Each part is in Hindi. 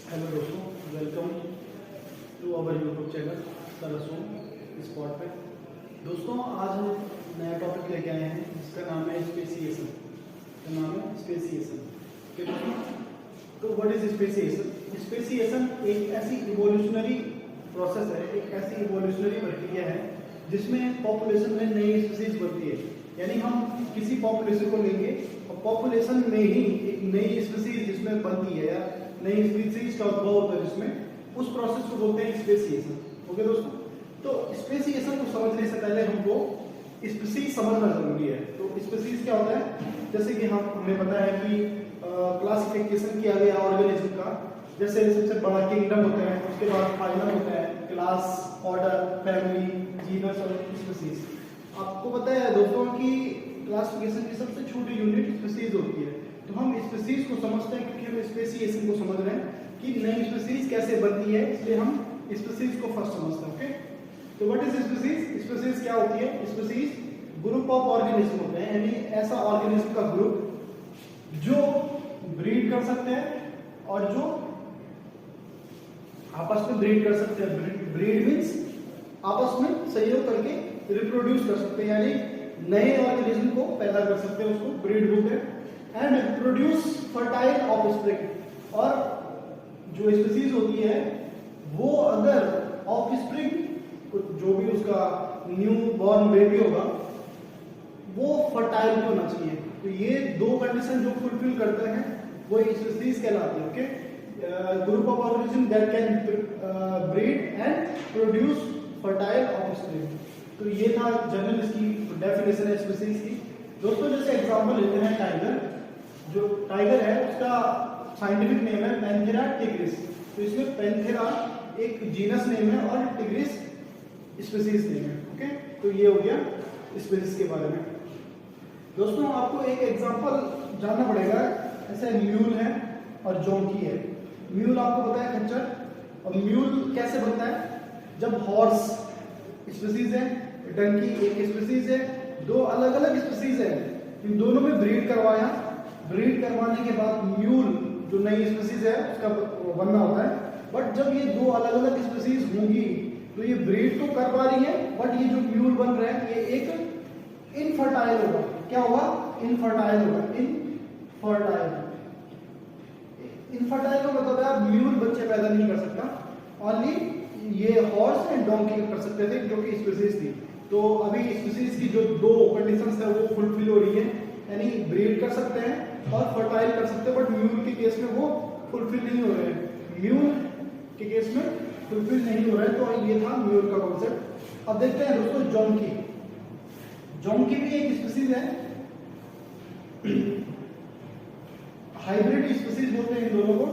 हेलो दोस्तों, welcome to our YouTube channel Sarson spot पे। दोस्तों, आज हम नया टॉपिक लेके आए हैं जिसका नाम है स्पेसिएशन। ओके दोस्तों, तो व्हाट इज स्पेसिएशन? स्पेसिएशन एक ऐसी इवोल्यूशनरी प्रोसेस है, एक ऐसी इवोल्यूशनरी प्रक्रिया है जिसमें पॉपुलेशन में नई स्पीसीज बनती है। यानी हम किसी पॉपुलेशन को लेंगे और पॉपुलेशन में ही एक नई स्पीसीज जिसमें बनती है या नई स्पीसीज का उद्भव होता है जिसमें, उस प्रोसेस को बोलते हैं स्पेसिएशन। ओके दोस्तों, तो स्पेसिएशन को समझने से पहले हमको स्पीसीज समझना जरूरी है। तो स्पीसीज क्या होता है? जैसे कि हमें पता है कि क्लासिफिकेशन किया गया ऑर्गेनिज्म का, जैसे सबसे बड़ा किंगडम होता है, उसके बाद फाइलम होता है, क्लास, ऑर्डर, फैमिली, जीनस और स्पीसीज। आपको पता है दोस्तों कि क्लासिफिकेशन की सबसे छोटी यूनिट स्पीसीज होती है। तो हम स्पीसीज को समझते हैं क्योंकि हम स्पेसिएशन को समझ रहे हैं कि नई स्पीसीज कैसे बनती है, इसलिए हम स्पीसीज को फर्स्ट समझते हैं। ओके, तो व्हाट इज स्पीसीज? स्पीसीज क्या होती है? स्पीसीज ग्रुप ऑफ ऑर्गेनिज्म होते हैं, यानी ऐसा ऑर्गेनिज्म का ग्रुप जो ब्रीड कर सकते हैं और जो आपस में ब्रीड कर सकते हैं। ब्रीड मीन्स आपस में सहयोग करके रिप्रोड्यूस कर सकते हैं, यानी नए ऑर्गेनिज्म को पैदा कर सकते हैं, उसको ब्रीड बोलते हैं। एंड प्रोड्यूस फर्टाइल ऑफस्प्रिंग, और जो स्पीसीज होती है वो अगर ऑफस्प्रिंग जो भी उसका न्यू बॉर्न बेबी होगा वो फर्टाइल भी होना चाहिए। तो ये दो कंडीशन जो फुलफिल करते हैं वो स्पीसीज कहलाती है। Okay, group of organism that can breed and produce fertile offspring. तो ये था जनरल इसकी डेफिनेशन है स्पीसीज की। दोस्तों, जैसे एग्जांपल लेते हैं टाइगर। जो टाइगर है उसका साइंटिफिक नेम है पैंथेरा टिग्रिस। तो इसमें पैंथेरा एक जीनस नेम है और टिग्रिस स्पीसीज नेम है। ओके, तो ये हो गया स्पीसीज के बारे में। दोस्तों, आपको एक एग्जांपल जानना पड़ेगा। ऐसे म्यूल है और जोंकी है। म्यूल आपको पता है खच्चर, और म्यूल कैसे बनता है? जब हॉर्स स्पीसीज है, डंकी एक स्पीसीज है, दो अलग अलग स्पीसीज है, इन दोनों में ब्रीड करवाया। ब्रीड करवाने के बाद म्यूल जो नई स्पीसीज है उसका बनना होता है। बट जब ये दो अलग अलग स्पीसीज होंगी तो ये ब्रीड तो कर पा रही है, बट ये जो म्यूल बन रहा है ये एक इनफर्टाइल होगा। क्या होगा? इनफर्टाइल होगा। इनफर्टाइल का मतलब है म्यूल बच्चे पैदा नहीं कर सकता, ओनली ये हॉर्स एंड डोंकी कर सकते थे जो कि स्पीसीज थी। तो अभी स्पीसीज की जो दो कंडीशंस है वो फुलफिल हो रही है, यानी ब्रीड कर सकते हैं और फर्टाइल कर सकते हैं, बट म्यूल के केस में वो फुलफिल नहीं हो रहे हैं। म्यूल के केस में फुलफिल नहीं हो रहा है। तो ये था म्यूल का कॉन्सेप्ट। अब देखते हैं दोस्तों जोंकी। जोंकी भी एक स्पीसीज है, हाइब्रिड स्पीसीज बोलते हैं इन दोनों को।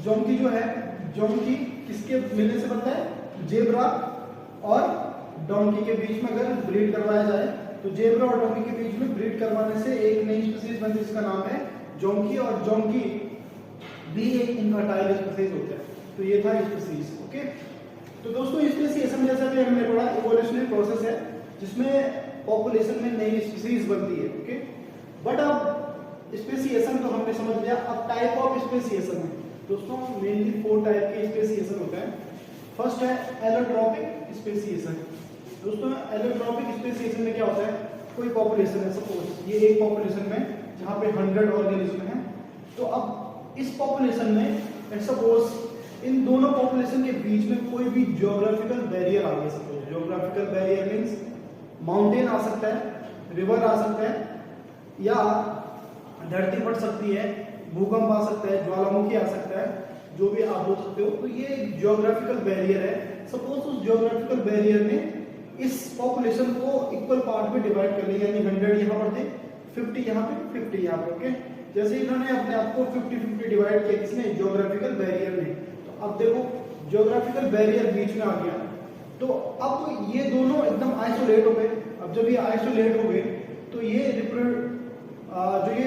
जोंकी जो है, जोंकी किसके मिलने से बनता है? जेब्रा और डोंकी के बीच में अगर ब्रीड करवाया जाए तो जेब्रा और डोंकी के बीच में ब्रीड करवाने से एक नई स्पीसीज बनती है जिसका नाम है जोंकी, और जोंकी भी एक इनफर्टाइल स्पीसीज होता है। तो ये था स्पीसीज। ओके, तो दोस्तों स्पेसिएशन जैसा कि हमने पढ़ा इवोल्यूशनरी प्रोसेस है जिसमें पॉपुलेशन में नई स्पीसीज बनती है। ओके, बट अब स्पेसिएशन तो हमने समझ लिया। अब टाइप ऑफ स्पेसिएशन है दोस्तों, मेनली 4 टाइप के स्पेसिएशन होते हैं। फर्स्ट है एलोट्रॉपिक स्पेसिएशन। दोस्तों, एलोट्रॉपिक स्पेसिएशन में क्या होता है? कोई पॉपुलेशन है, सपोज ये एक पॉपुलेशन में जहां पे 100 ऑर्गेनिज्म है। तो अब इस पॉपुलेशन में सपोज इन दोनों पॉपुलेशन के बीच में कोई भी ज्योग्राफिकल बैरियर आ गया। Suppose geographical barrier means mountain आ सकता है, रिवर आ सकता है, या धरती फट सकती है, भूकंप आ सकता है, ज्वालामुखी आ सकता है, जो भी आप बोल सकते हो। तो ये ज्योग्राफिकल बैरियर है। सपोज उस ज्योग्राफिकल बैरियर ने इस पॉपुलेशन को इक्वल पार्ट में डिवाइड कर लिया, यानी 100 यहाँ पर थे, 50 यहाँ पे, 50 यहाँ पे। ओके, जैसे इन्होंने अपने आप को 50-50 डिवाइड किया, किसने? ज्योग्राफिकल बैरियर ने। तो अब देखो ज्योग्राफिकल बैरियर बीच में आ गया, तो अब ये दोनों एकदम आइसोलेट हो गए। अब जब ये आइसोलेट हो गए तो ये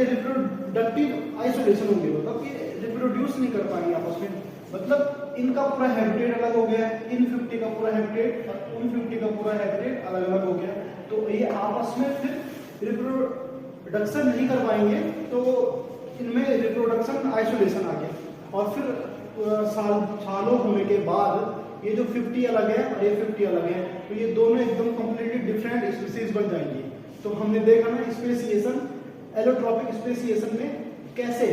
रिप्रोडक्टिव आइसोलेशन हो गया, मतलब ये रिप्रोड्यूस नहीं कर पाएंगे आपस में। मतलब इनका पूरा हैबिटेट अलग हो गया, इन 50 का पूरा हैबिटेट और उन 50 का पूरा हैबिटेट अलग अलग हो गया। तो ये आपस में फिर रिप्रोडक्शन नहीं कर पाएंगे, तो इनमें रिप्रोडक्शन आइसोलेशन आ गया। और फिर सालों होने के बाद ये जो 50 अलग है और ये 50 अलग है, तो ये दोनों एकदम कंप्लीटली डिफरेंट स्पीसीज बन जाएंगी। तो हमने देखा ना स्पेसिएशन, एलोट्रॉपिक स्पेसिएशन में कैसे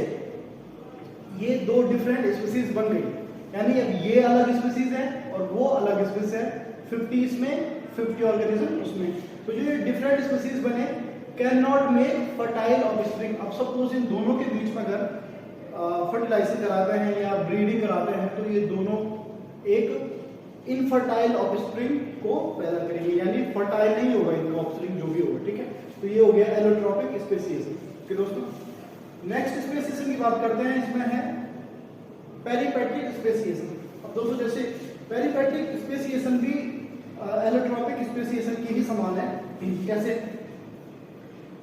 ये दो डिफरेंट स्पीसीज बन गई, यानी अब ये अलग स्पीसीज है और वो अलग स्पीसीज है, 50 इसमें 50 ऑर्गेनिज्म उसमें। तो जो ये डिफरेंट स्पीसीज बने can not make fertile offspring. अब सपोज इन दोनों के बीच में अगर फर्टिलाइजेशन कराते हैं या ब्रीडिंग कराते हैं तो ये दोनों एक इनफर्टाइल ऑफस्प्रिंग को पैदा करेंगे, यानी फर्टाइल नहीं होगा इनका ऑफस्प्रिंग जो भी होगा, ठीक है। तो ये हो गया एलोट्रॉपिक स्पेसिएशन। ठीक दोस्तों, नेक्स्ट स्पेसिएशन की बात करते हैं, इसमें है पेरिपेट्रिक स्पेसिएशन। अब दोस्तों जैसे पेरिपेट्रिक स्पेसिएशन भी एलोट्रॉपिक स्पेसिएशन की ही समान है। कैसे?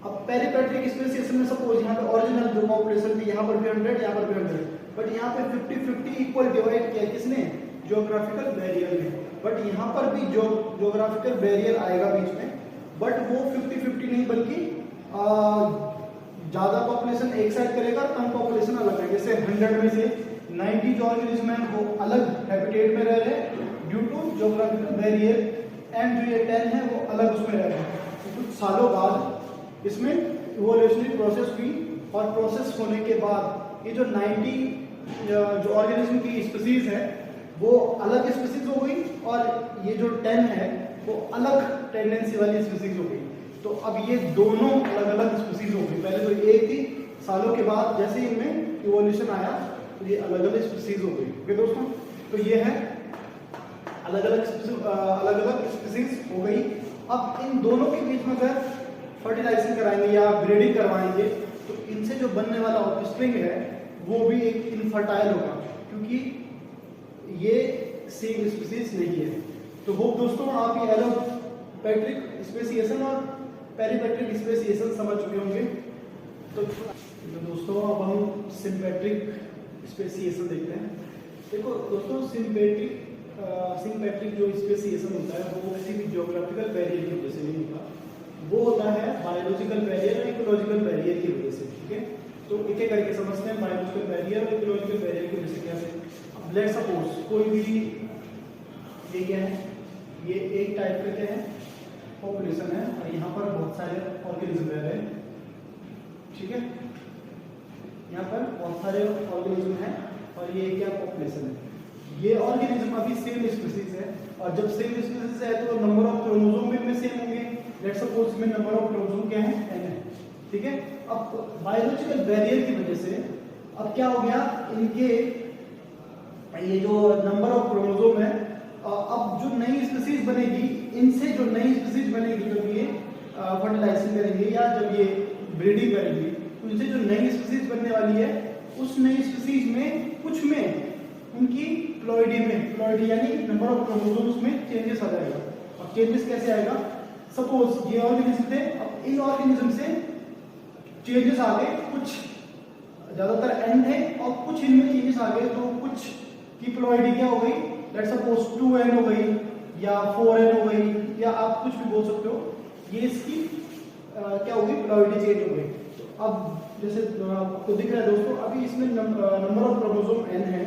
अब पेरिपेट्रिक स्पेसिएशन में सपोज यहाँ पे ओरिजिनल जो पॉपुलेशन थी यहाँ पर भी 100, यहाँ पर भी 100, बट यहाँ पे 50-50 इक्वल डिवाइड किया किसने? ज्योग्राफिकल बैरियर ने। बट यहाँ पर भी जो ज्योग्राफिकल बैरियर आएगा बीच में, बट वो 50-50 नहीं बल्कि ज्यादा पॉपुलेशन एक साइड करेगा, कम पॉपुलेशन अलग है। जैसे 100 में से 90 जो ऑर्गेनिज्म है वो अलग हैबिटेट में रह रहे हैं due to geographical barrier, and जो ये 10 है वो अलग उसमें रह रहे हैं। तो कुछ सालों बाद इसमें इवोल्यूशनरी प्रोसेस हुई, और प्रोसेस होने के बाद ये जो 90 जो ऑर्गेनिज्म की स्पीसीज है वो अलग स्पीसीज हो गई, और ये जो 10 है वो अलग टेंडेंसी वाली स्पीसीज हो गई। तो अब ये दोनों अलग अलग स्पीसीज हो गई। पहले तो एक थी, सालों के बाद जैसे इनमें इवोल्यूशन आया तो ये अलग अलग स्पीसीज हो गई। ओके दोस्तों, तो ये है अलग अलग स्पीसीज हो गई। अब इन दोनों के बीच में अगर फर्टिलाइजेशन कराएंगे या ब्रीडिंग करवाएंगे तो इनसे जो बनने वाला ऑफस्प्रिंग है वो भी एक इनफर्टाइल होगा, क्योंकि ये सेम स्पीसीज नहीं है। तो होप दोस्तों आप ये एलोपेट्रिक स्पेसिएशन और पेरिपेट्रिक स्पेसिएशन समझ चुके होंगे। तो दोस्तों अब हम सिम्पेट्रिक स्पेसिएशन देखते हैं। देखो दोस्तों, सिम्पेट्रिक जो स्पेसिएशन होता है वो किसी भी ज्योग्राफिकल बैरियर की वजह से नहीं होता, वो होता है बायोलॉजिकल बैरियर और इकोलॉजिकल बैरियर की वजह से। ठीक है, तो एक एक करके समझते हैं बायोलॉजिकल बैरियर और इकोलॉजिकल बैरियर की वजह से कैसे। अब लेट्स सपोज कोई भी ये क्या है, ये एक टाइप का क्या है पॉपुलेशन है, और यहाँ पर बहुत सारे ऑर्गेनिज्म रह रहे हैं। ठीक है, यहाँ पर बहुत सारे ऑर्गेनिज्म हैं और ये क्या पॉपुलेशन है। ये ऑर्गेनिज्म अभी सेम स्पीसीज है, और जब सेम स्पीसीज है तो नंबर ऑफ क्रोमोसोम भी इनमें सेम होंगे। लेट्स सपोज में नंबर ऑफ क्रोमोसोम क्या है, n है। ठीक है, अब बायोलॉजिकल बैरियर की वजह से अब क्या हो गया, इनके ये जो नंबर ऑफ क्रोमोसोम है, अब जो नई स्पीसीज बनेगी, इनसे जो नई स्पीसीज बनेगी जब ये फर्टिलाइजेशन करेंगे या जब ये ब्रीडिंग करेंगे, तो इनसे जो नई स्पीसीज बनने वाली है उस नई स्पीसीज में कुछ में उनकी प्लॉइडी यानी नंबर ऑफ क्रोमोसोम्स में चेंजेस आ जाएगा। अब चेंजेस कैसे आएगा, सपोज ये ऑर्गेनिज्म थे, अब इन ऑर्गेनिज्म से चेंजेस आ गए, कुछ ज्यादातर एंड है और कुछ इनमें चेंजेस आ गए, तो कुछ की प्लॉइडी क्या हो गई, लेट्स सपोज 2n हो गई या 4n हो गई, या आप कुछ भी बोल सकते हो। ये इसकी क्या होगी, प्लॉइडी चेंज हो गई। तो अब जैसे आपको दिख रहा है दोस्तों, अभी इसमें नंबर ऑफ क्रोमोसोम n है,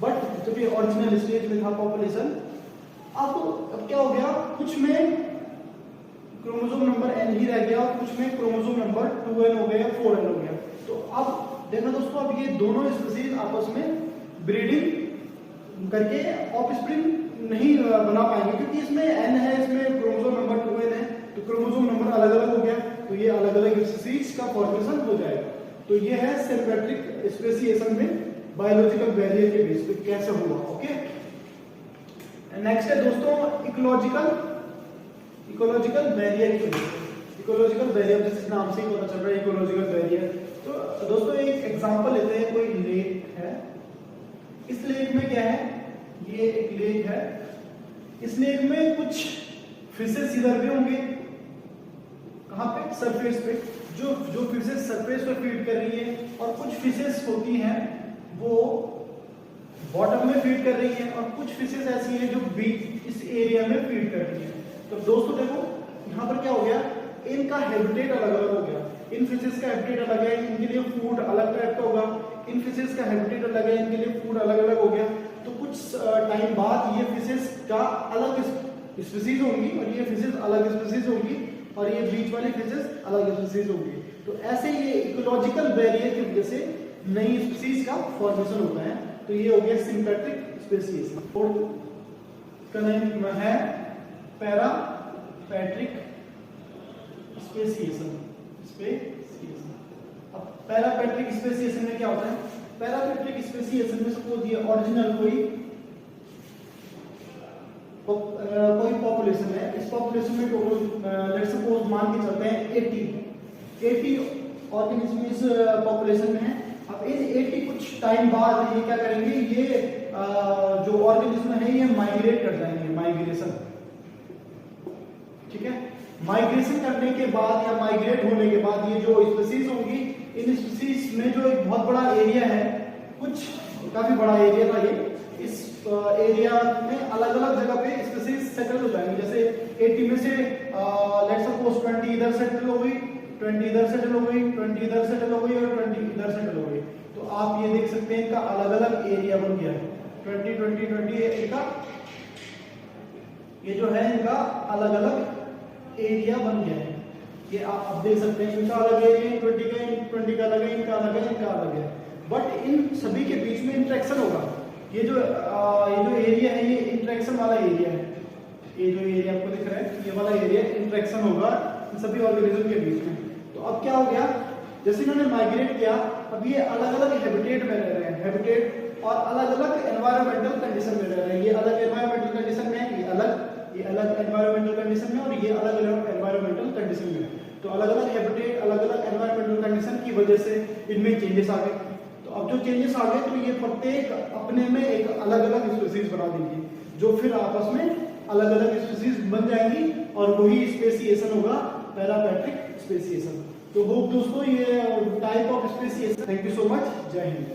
बट जब ये ओरिजिनल स्टेज में था पॉपुलेशन, अब क्या हो गया, कुछ में क्रोमोसोम नंबर n ही रह गया और कुछ में क्रोमोसोम नंबर 2n हो गया, 4n हो गया। तो अब देखा दोस्तों, अब ये दोनों स्पीसीज आपस में ब्रीडिंग करके ऑफस्प्रिंग नहीं बना पाएंगे, क्योंकि इसमें n है, इसमें क्रोमोसोम नंबर 2n है, तो क्रोमोसोम नंबर अलग अलग हो गया, तो ये अलग अलग स्पीसीज का फॉर्मेशन हो जाएगा। तो ये है सिम्पेट्रिक स्पेसिएशन में बायोलॉजिकल बैरियर के बीच में कैसे हुआ। ओके, नेक्स्ट है दोस्तों इकोलॉजिकल बैरियर की वजह से। इकोलॉजिकल बैरियर जिस नाम से ही पता चल रहा है, इकोलॉजिकल बैरियर। तो दोस्तों एक एग्जांपल लेते हैं, कोई लेक है, इस लेक में क्या है, ये एक लेक है, इस लेक में कुछ फिशेस इधर भी होंगे, कहाँ पे, सरफेस पे, जो फिशेस सरफेस पे फीड कर रही है, और कुछ फिशेस होती हैं वो बॉटम में फीड कर रही है, और कुछ फिशेस ऐसी हैं जो बीच इस एरिया में फीड कर रही है। तो दोस्तों देखो यहाँ पर क्या हो गया, इनका हैबिटेट अलग अलग हो गया। इन फिशेस का हैबिटेट अलग है, इनके लिए फूड अलग टाइप का होगा। इन फिशेस का हैबिटेट अलग है, इनके लिए फूड अलग अलग हो गया। तो कुछ टाइम बाद ये फिशेस का अलग स्पीसीज होंगी और ये फिशेस अलग स्पीसीज होंगी और ये बीच वाली फिशेस अलग स्पीसीज होंगी। तो ऐसे ये इकोलॉजिकल बैरियर की वजह से नई स्पीसीज का फॉर्मेशन होता है। तो ये हो गया सिंपैट्रिक स्पेसिएशन। इसका नाम है पैरापैट्रिक स्पेसिएशन। अब पैरापैट्रिक स्पेसिएशन में क्या होता है? पैरापैट्रिक स्पेसिएशन में सपोज ये ओरिजिनल कोई पॉपुलेशन है, इस पॉपुलेशन में टोटल लेट्स सपोज मान के चलते हैं 80 ऑर्गेनिज्म इस पॉपुलेशन में है। अब इन 80 कुछ टाइम बाद ये क्या करेंगे, ये जो ऑर्गेनिज्म है ये माइग्रेट कर जाएंगे, माइग्रेशन, ठीक है। माइग्रेशन करने के बाद या माइग्रेट होने के बाद ये जो स्पीसीज होंगी, इन स्पीसीज में जो एक बहुत बड़ा एरिया है, कुछ काफी बड़ा एरिया था ये, इस एरिया में अलग अलग जगह पे स्पीसीज सेटल हो जाएंगे। जैसे 80 में से लेट्स सपोज 20 इधर सेटल हो गई, 20 इधर सेटल हो गई, 20 इधर सेटल हो गई और 20 इधर सेटल हो गई। तो आप ये देख सकते हैं इनका अलग अलग एरिया बन गया है। 20 20 20 इनका ये जो है इनका अलग अलग एरिया बन गया है। ये आप देख सकते हैं इनका अलग एरिया, 20 का अलग है, इनका अलग है, इनका अलग है। बट इन सभी के बीच में इंटरेक्शन होगा। ये जो एरिया है ये इंटरेक्शन वाला एरिया है। ये जो एरिया आपको दिख रहा है ये वाला एरिया इंटरेक्शन होगा इन सभी ऑर्गेनिज्म के बीच में। तो अब क्या हो गया, जैसे इन्होंने माइग्रेट किया, अब ये अलग अलग हैबिटेट में रह रहे हैं, हैबिटेट और अलग अलग एनवायरमेंटल कंडीशन में रह रहे हैं। ये अलग एनवायरमेंटल कंडीशन में है, ये अलग एनवायरमेंटल कंडीशन में और ये अलग अलग एनवायरमेंटल कंडीशन में है। तो अलग अलग हैबिटेट, अलग अलग एनवायरमेंटल कंडीशन की वजह से इनमें चेंजेस आ गए। तो अब जो चेंजेस आ गए तो ये प्रत्येक अपने में एक अलग अलग स्पीसीज बना देंगे, जो फिर आपस में अलग अलग स्पीसीज बन जाएंगी और वही स्पेसिएशन होगा पैरापैट्रिक स्पेसिएशन। तो होप दोस्तों ये type of speciation. Thank you so much, जय हिंद।